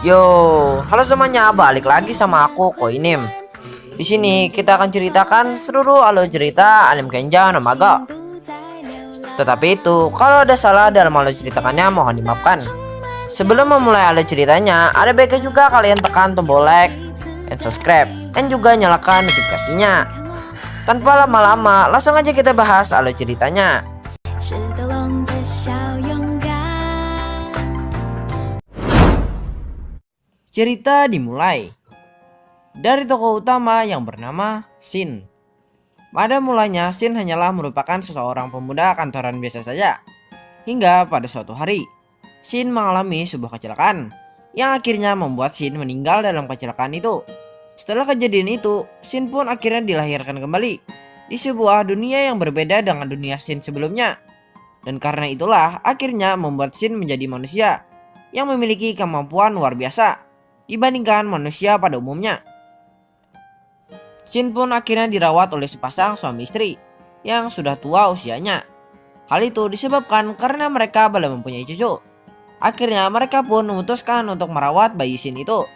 Yo, halo semuanya, balik lagi sama aku Koinim. Di sini kita akan ceritakan seluruh alur cerita anime Kenja no Maga. Tetapi itu, kalau ada salah dalam alur ceritakannya mohon dimaafkan. Sebelum memulai alur ceritanya, ada baiknya juga kalian tekan tombol like and subscribe dan juga nyalakan notifikasinya. Tanpa lama-lama, langsung aja kita bahas alur ceritanya. Cerita dimulai dari tokoh utama yang bernama Shin. Pada mulanya Shin hanyalah merupakan seseorang pemuda kantoran biasa saja. Hingga pada suatu hari, Shin mengalami sebuah kecelakaan yang akhirnya membuat Shin meninggal dalam kecelakaan itu. Setelah kejadian itu, Shin pun akhirnya dilahirkan kembali di sebuah dunia yang berbeda dengan dunia Shin sebelumnya. Dan karena itulah akhirnya membuat Shin menjadi manusia yang memiliki kemampuan luar biasa dibandingkan manusia pada umumnya. Shin pun akhirnya dirawat oleh sepasang suami istri yang sudah tua usianya. Hal itu disebabkan karena mereka belum mempunyai cucu. Akhirnya mereka pun memutuskan untuk merawat bayi Shin itu.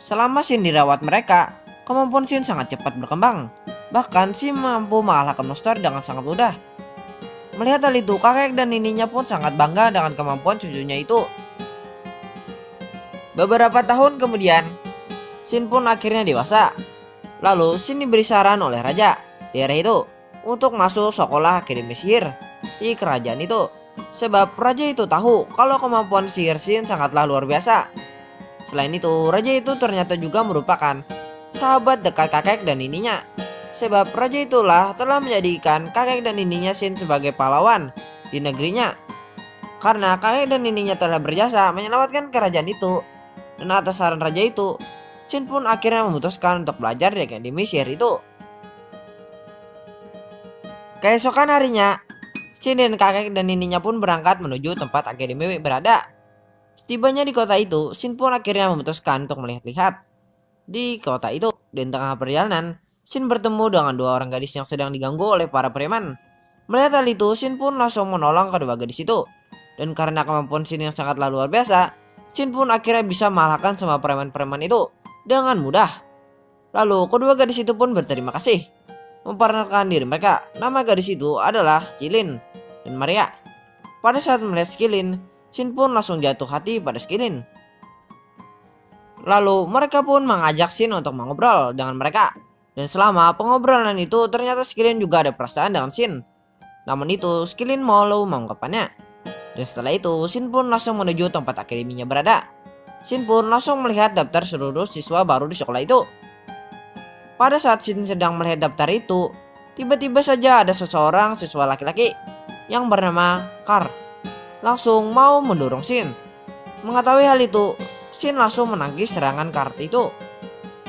Selama Shin dirawat mereka, kemampuan Shin sangat cepat berkembang. Bahkan Shin mampu mengalahkan monster dengan sangat mudah. Melihat hal itu, kakek dan nininya pun sangat bangga dengan kemampuan cucunya itu. Beberapa tahun kemudian, Shin pun akhirnya dewasa. Lalu Shin diberi saran oleh raja daerah itu untuk masuk sekolah akademi sihir di kerajaan itu. Sebab raja itu tahu kalau kemampuan sihir Shin sangatlah luar biasa. Selain itu, raja itu ternyata juga merupakan sahabat dekat kakek dan nininya. Sebab raja itulah telah menjadikan kakek dan nininya Shin sebagai pahlawan di negerinya. Karena kakek dan nininya telah berjasa menyelamatkan kerajaan itu. Dan atas saran raja itu, Shin pun akhirnya memutuskan untuk belajar di akademi sihir itu. Keesokan harinya, Shin dan kakek dan nininya pun berangkat menuju tempat akademi berada. Setibanya di kota itu, Shin pun akhirnya memutuskan untuk melihat-lihat di kota itu. Dan tengah perjalanan, Shin bertemu dengan dua orang gadis yang sedang diganggu oleh para preman. Melihat hal itu, Shin pun langsung menolong kedua gadis itu. Dan karena kemampuan Shin yang sangatlah luar biasa, Shin pun akhirnya bisa mengalahkan semua preman-preman itu dengan mudah. Lalu kedua gadis itu pun berterima kasih, memperkenalkan diri mereka. Nama gadis itu adalah Skillin dan Maria. Pada saat melihat Skillin, Shin pun langsung jatuh hati pada Skillin. Lalu mereka pun mengajak Shin untuk mengobrol dengan mereka. Dan selama pengobrolan itu ternyata Skillin juga ada perasaan dengan Shin. Namun itu Skillin malu mengungkapkannya. Dan setelah itu Shin pun langsung menuju tempat akademinya berada. Shin pun langsung melihat daftar seluruh siswa baru di sekolah itu. Pada saat Shin sedang melihat daftar itu, tiba-tiba saja ada seseorang siswa laki-laki yang bernama Kar langsung mau mendorong Shin. Mengetahui hal itu, Shin langsung menangkis serangan Kar itu,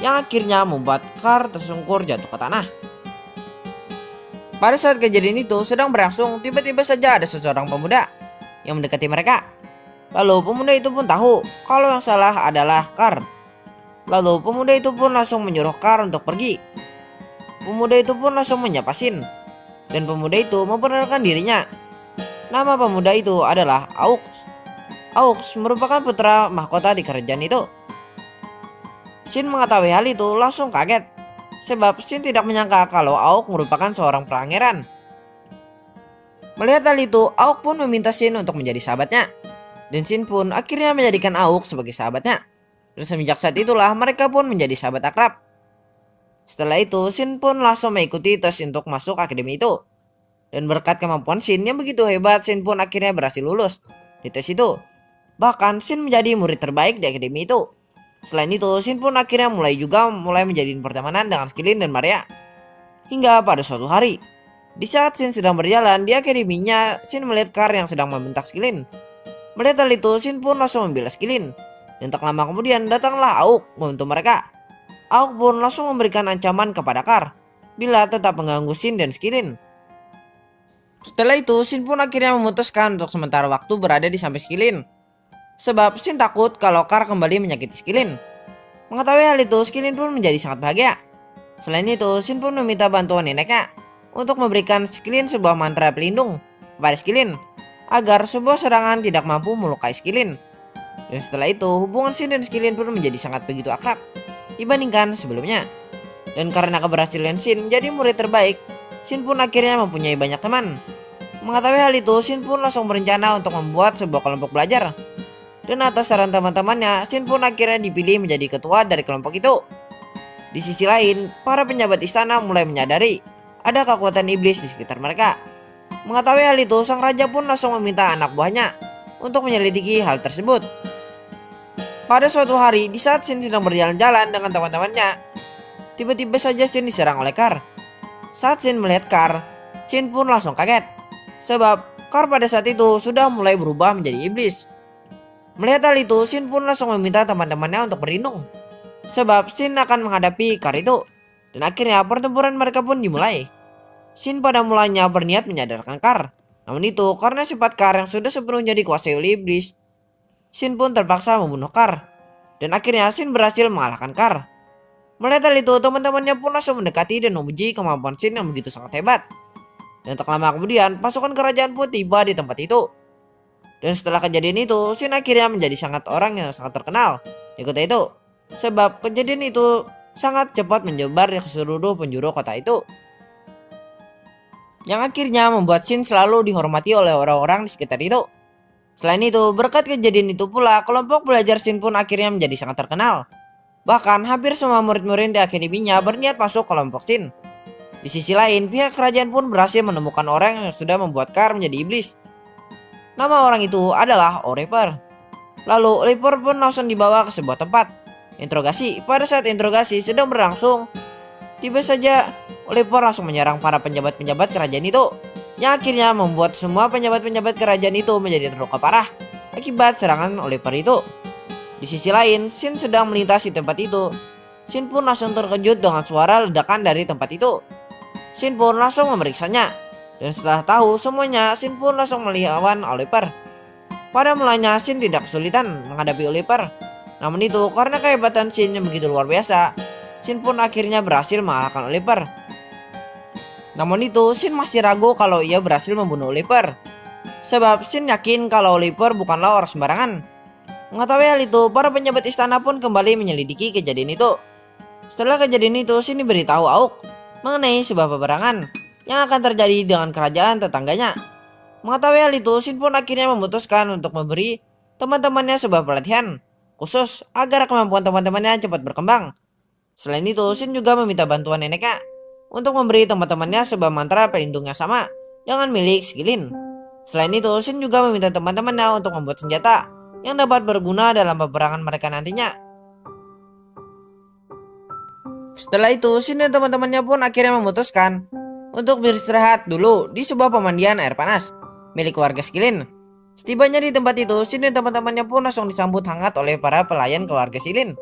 yang akhirnya membuat Kar tersungkur jatuh ke tanah. Pada saat kejadian itu sedang berlangsung, tiba-tiba saja ada seseorang pemuda yang mendekati mereka. Lalu pemuda itu pun tahu kalau yang salah adalah Kar. Lalu pemuda itu pun langsung menyuruh Kar untuk pergi. Pemuda itu pun langsung menyapa Shin. Dan pemuda itu memperkenalkan dirinya. Nama pemuda itu adalah Aux. Aux merupakan putra mahkota di kerajaan itu. Shin mengetahui hal itu langsung kaget. Sebab Shin tidak menyangka kalau Aux merupakan seorang pangeran. Melihat hal itu, Aok pun meminta Shin untuk menjadi sahabatnya. Dan Shin pun akhirnya menjadikan Aok sebagai sahabatnya. Dan semenjak saat itulah mereka pun menjadi sahabat akrab. Setelah itu, Shin pun langsung mengikuti tes untuk masuk akademi itu. Dan berkat kemampuan Shin yang begitu hebat, Shin pun akhirnya berhasil lulus di tes itu. Bahkan Shin menjadi murid terbaik di akademi itu. Selain itu, Shin pun akhirnya mulai menjalin pertemanan dengan Skillin dan Maria. Hingga pada suatu hari, di saat Shin sedang berjalan di akademinya, Shin melihat Kar yang sedang membentak Skillin. Melihat hal itu, Shin pun langsung membela Skillin. Dan tak lama kemudian datanglah Auk membantu mereka. Auk pun langsung memberikan ancaman kepada Kar bila tetap mengganggu Shin dan Skillin. Setelah itu, Shin pun akhirnya memutuskan untuk sementara waktu berada di samping Skillin. Sebab Shin takut kalau Kar kembali menyakiti Skillin. Mengetahui hal itu, Skillin pun menjadi sangat bahagia. Selain itu, Shin pun meminta bantuan neneknya untuk memberikan Skillin sebuah mantra pelindung kepada Skillin agar sebuah serangan tidak mampu melukai Skillin. Dan setelah itu hubungan Shin dan Skillin pun menjadi sangat begitu akrab dibandingkan sebelumnya. Dan karena keberhasilan Shin jadi murid terbaik, Shin pun akhirnya mempunyai banyak teman. Mengetahui hal itu, Shin pun langsung berencana untuk membuat sebuah kelompok belajar. Dan atas saran teman-temannya, Shin pun akhirnya dipilih menjadi ketua dari kelompok itu. Di sisi lain, para penjabat istana mulai menyadari ada kekuatan iblis di sekitar mereka. Mengetahui hal itu, sang raja pun langsung meminta anak buahnya untuk menyelidiki hal tersebut. Pada suatu hari, di saat Shin sedang berjalan-jalan dengan teman-temannya, tiba-tiba saja Shin diserang oleh Kar. Saat Shin melihat Kar, Shin pun langsung kaget. Sebab Kar pada saat itu sudah mulai berubah menjadi iblis. Melihat hal itu, Shin pun langsung meminta teman-temannya untuk berlindung. Sebab Shin akan menghadapi Kar itu. Dan akhirnya pertempuran mereka pun dimulai. Shin pada mulanya berniat menyadarkan Kar. Namun itu karena sifat Kar yang sudah sepenuhnya dikuasai oleh iblis, Shin pun terpaksa membunuh Kar. Dan akhirnya Shin berhasil mengalahkan Kar. Melihat hal itu, teman-temannya pun langsung mendekati dan memuji kemampuan Shin yang begitu sangat hebat. Dan tak lama kemudian, pasukan kerajaan pun tiba di tempat itu. Dan setelah kejadian itu, Shin akhirnya menjadi sangat orang yang sangat terkenal di kota itu. Sebab kejadian itu sangat cepat menyebar ke seluruh penjuru kota itu. Yang akhirnya membuat Shin selalu dihormati oleh orang-orang di sekitar itu. Selain itu, berkat kejadian itu pula, kelompok belajar Shin pun akhirnya menjadi sangat terkenal. Bahkan hampir semua murid-murid di akademinya berniat masuk kelompok Shin. Di sisi lain, pihak kerajaan pun berhasil menemukan orang yang sudah membuat Kar menjadi iblis. Nama orang itu adalah Oliver. Lalu Oliver pun langsung dibawa ke sebuah tempat interogasi. Pada saat interogasi sedang berlangsung, tiba saja Oliver langsung menyerang para penjabat-penjabat kerajaan itu, yang akhirnya membuat semua penjabat-penjabat kerajaan itu menjadi terluka parah akibat serangan Oliver itu. Di sisi lain, Shin sedang melintasi tempat itu. Shin pun langsung terkejut dengan suara ledakan dari tempat itu. Shin pun langsung memeriksanya. Dan setelah tahu semuanya, Shin pun langsung melawan Oliver. Pada mulanya Shin tidak kesulitan menghadapi Oliver. Namun itu karena kehebatan Shin yang begitu luar biasa, Shin pun akhirnya berhasil mengalahkan Oliver. Namun itu Shin masih ragu kalau ia berhasil membunuh Oliver. Sebab Shin yakin kalau Oliver bukanlah orang sembarangan. Mengetahui hal itu, para penjabat istana pun kembali menyelidiki kejadian itu. Setelah kejadian itu, Shin diberitahu Auk mengenai sebuah peperangan yang akan terjadi dengan kerajaan tetangganya. Mengetahui hal itu, Shin pun akhirnya memutuskan untuk memberi teman-temannya sebuah pelatihan khusus agar kemampuan teman-temannya cepat berkembang. Selain itu, Shin juga meminta bantuan neneknya untuk memberi teman-temannya sebuah mantra pelindung yang sama dengan milik Skillin. Selain itu, Shin juga meminta teman-temannya untuk membuat senjata yang dapat berguna dalam peperangan mereka nantinya. Setelah itu, Shin dan teman-temannya pun akhirnya memutuskan untuk beristirahat dulu di sebuah pemandian air panas milik warga Skillin. Setibanya di tempat itu, Shin dan teman-temannya pun langsung disambut hangat oleh para pelayan keluarga Skillin.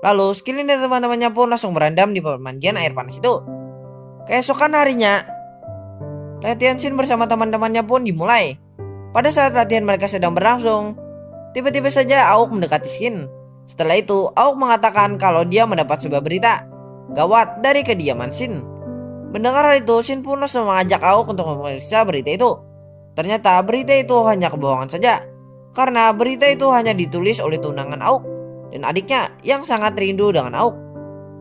Lalu Skillin dan teman-temannya pun langsung berendam di pemandian air panas itu. Keesokan harinya, latihan Shin bersama teman-temannya pun dimulai. Pada saat latihan mereka sedang berlangsung, tiba-tiba saja Auk mendekati Shin. Setelah itu, Auk mengatakan kalau dia mendapat sebuah berita gawat dari kediaman Shin. Mendengar hal itu, Shin pun langsung mengajak Auk untuk memeriksa berita itu. Ternyata berita itu hanya kebohongan saja, karena berita itu hanya ditulis oleh tunangan Auk dan adiknya yang sangat rindu dengan Auk.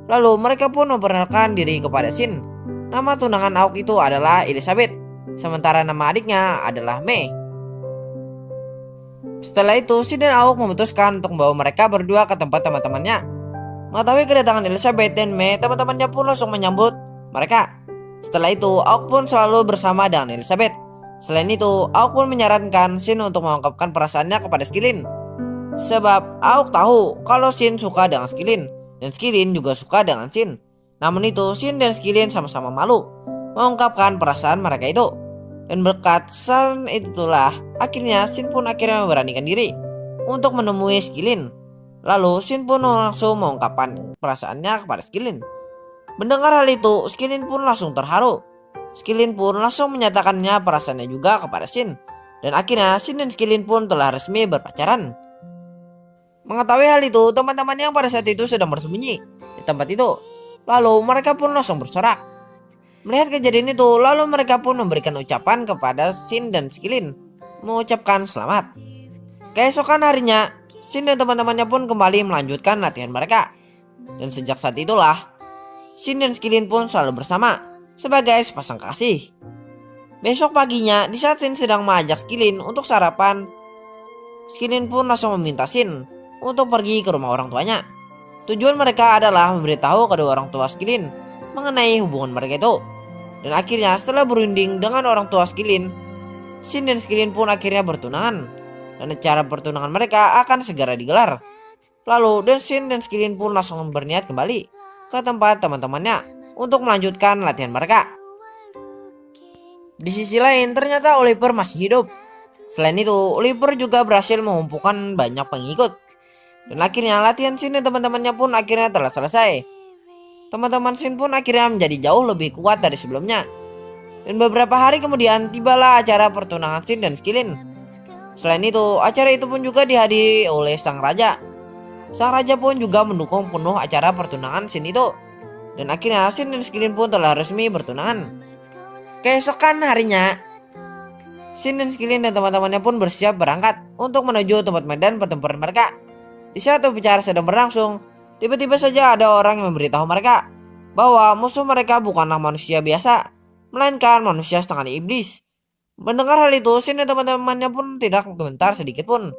Lalu mereka pun memperkenalkan diri kepada Shin. Nama tunangan Auk itu adalah Elizabeth, sementara nama adiknya adalah Mei. Setelah itu, Shin dan Auk memutuskan untuk membawa mereka berdua ke tempat teman-temannya. Mengetahui kedatangan Elizabeth dan Mei, teman-temannya pun langsung menyambut mereka. Setelah itu, Auk pun selalu bersama dengan Elizabeth. Selain itu, Auk pun menyarankan Shin untuk mengungkapkan perasaannya kepada Skillin. Sebab Auk tahu kalau Shin suka dengan Skillin dan Skillin juga suka dengan Shin. Namun itu, Shin dan Skillin sama-sama malu mengungkapkan perasaan mereka itu. Dan berkat saran itulah akhirnya Shin pun akhirnya memberanikan diri untuk menemui Skillin. Lalu Shin pun langsung mengungkapkan perasaannya kepada Skillin. Mendengar hal itu, Skillin pun langsung terharu. Skillin pun langsung menyatakannya perasaannya juga kepada Shin. Dan akhirnya Shin dan Skillin pun telah resmi berpacaran. Mengetahui hal itu, teman-teman yang pada saat itu sedang bersembunyi di tempat itu. Lalu mereka pun langsung bersorak. Melihat kejadian itu, lalu mereka pun memberikan ucapan kepada Shin dan Skillin, mengucapkan selamat. Keesokan harinya, Shin dan teman-temannya pun kembali melanjutkan latihan mereka. Dan sejak saat itulah, Shin dan Skillin pun selalu bersama sebagai sepasang kasih. Besok paginya, di saat Shin sedang mengajak Skillin untuk sarapan, Skillin pun langsung meminta Shin untuk pergi ke rumah orang tuanya. Tujuan mereka adalah memberitahu kedua orang tua Skillin mengenai hubungan mereka itu. Dan akhirnya setelah berunding dengan orang tua Skillin, Shin dan Skillin pun akhirnya bertunangan. Dan acara pertunangan mereka akan segera digelar. Lalu Shin dan Skillin pun langsung berniat kembali ke tempat teman-temannya untuk melanjutkan latihan mereka. Di sisi lain ternyata Oliver masih hidup. Selain itu, Oliver juga berhasil mengumpulkan banyak pengikut. Dan akhirnya latihan Shin dan teman-temannya pun akhirnya telah selesai. Teman-teman Shin pun akhirnya menjadi jauh lebih kuat dari sebelumnya. Dan beberapa hari kemudian tibalah acara pertunangan Shin dan Skillin. Selain itu, acara itu pun juga dihadiri oleh sang raja. Sang raja pun juga mendukung penuh acara pertunangan Shin itu. Dan akhirnya Shin dan Skillin pun telah resmi bertunangan. Keesokan harinya, Shin dan Skillin dan teman-temannya pun bersiap berangkat untuk menuju tempat medan pertempuran mereka. Di saat upacara sedang berlangsung, tiba-tiba saja ada orang yang memberitahu mereka bahwa musuh mereka bukanlah manusia biasa, melainkan manusia setengah iblis. Mendengar hal itu, Shin dan teman-temannya pun tidak komentar sedikit pun.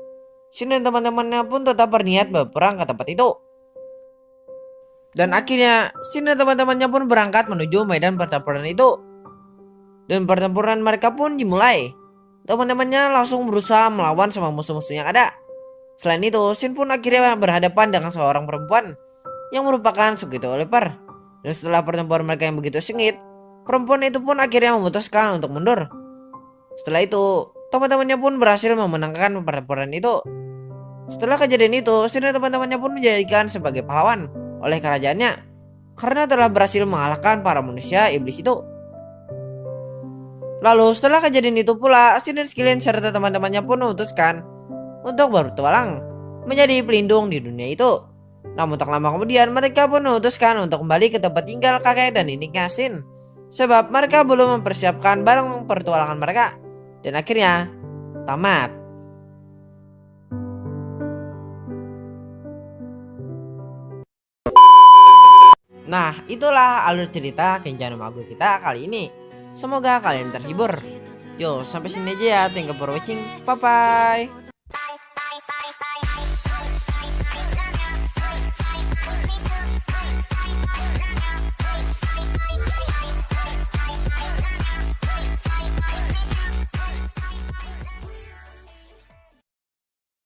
Shin dan teman-temannya pun tetap berniat berperang ke tempat itu. Dan akhirnya, Shin dan teman-temannya pun berangkat menuju medan pertempuran itu. Dan pertempuran mereka pun dimulai. Teman-temannya langsung berusaha melawan semua musuh-musuh yang ada. Selain itu, Shin pun akhirnya berhadapan dengan seorang perempuan yang merupakan Sugito Oliver. Dan setelah pertempuran mereka yang begitu sengit, perempuan itu pun akhirnya memutuskan untuk mundur. Setelah itu, teman-temannya pun berhasil memenangkan pertempuran itu. Setelah kejadian itu, Shin dan teman-temannya pun dijadikan sebagai pahlawan oleh kerajaannya karena telah berhasil mengalahkan para manusia iblis itu. Lalu setelah kejadian itu pula, Shin dan Skillin serta teman-temannya pun memutuskan untuk bertualang menjadi pelindung di dunia itu. Namun tak lama kemudian mereka pun memutuskan untuk kembali ke tempat tinggal kakek dan neneknya Shin, sebab mereka belum mempersiapkan barang pertualangan mereka. Dan akhirnya tamat. Nah, itulah alur cerita Kenjano Mago kita kali ini. Semoga kalian terhibur. Yo, sampai sini aja ya. Thank you for watching. Bye bye.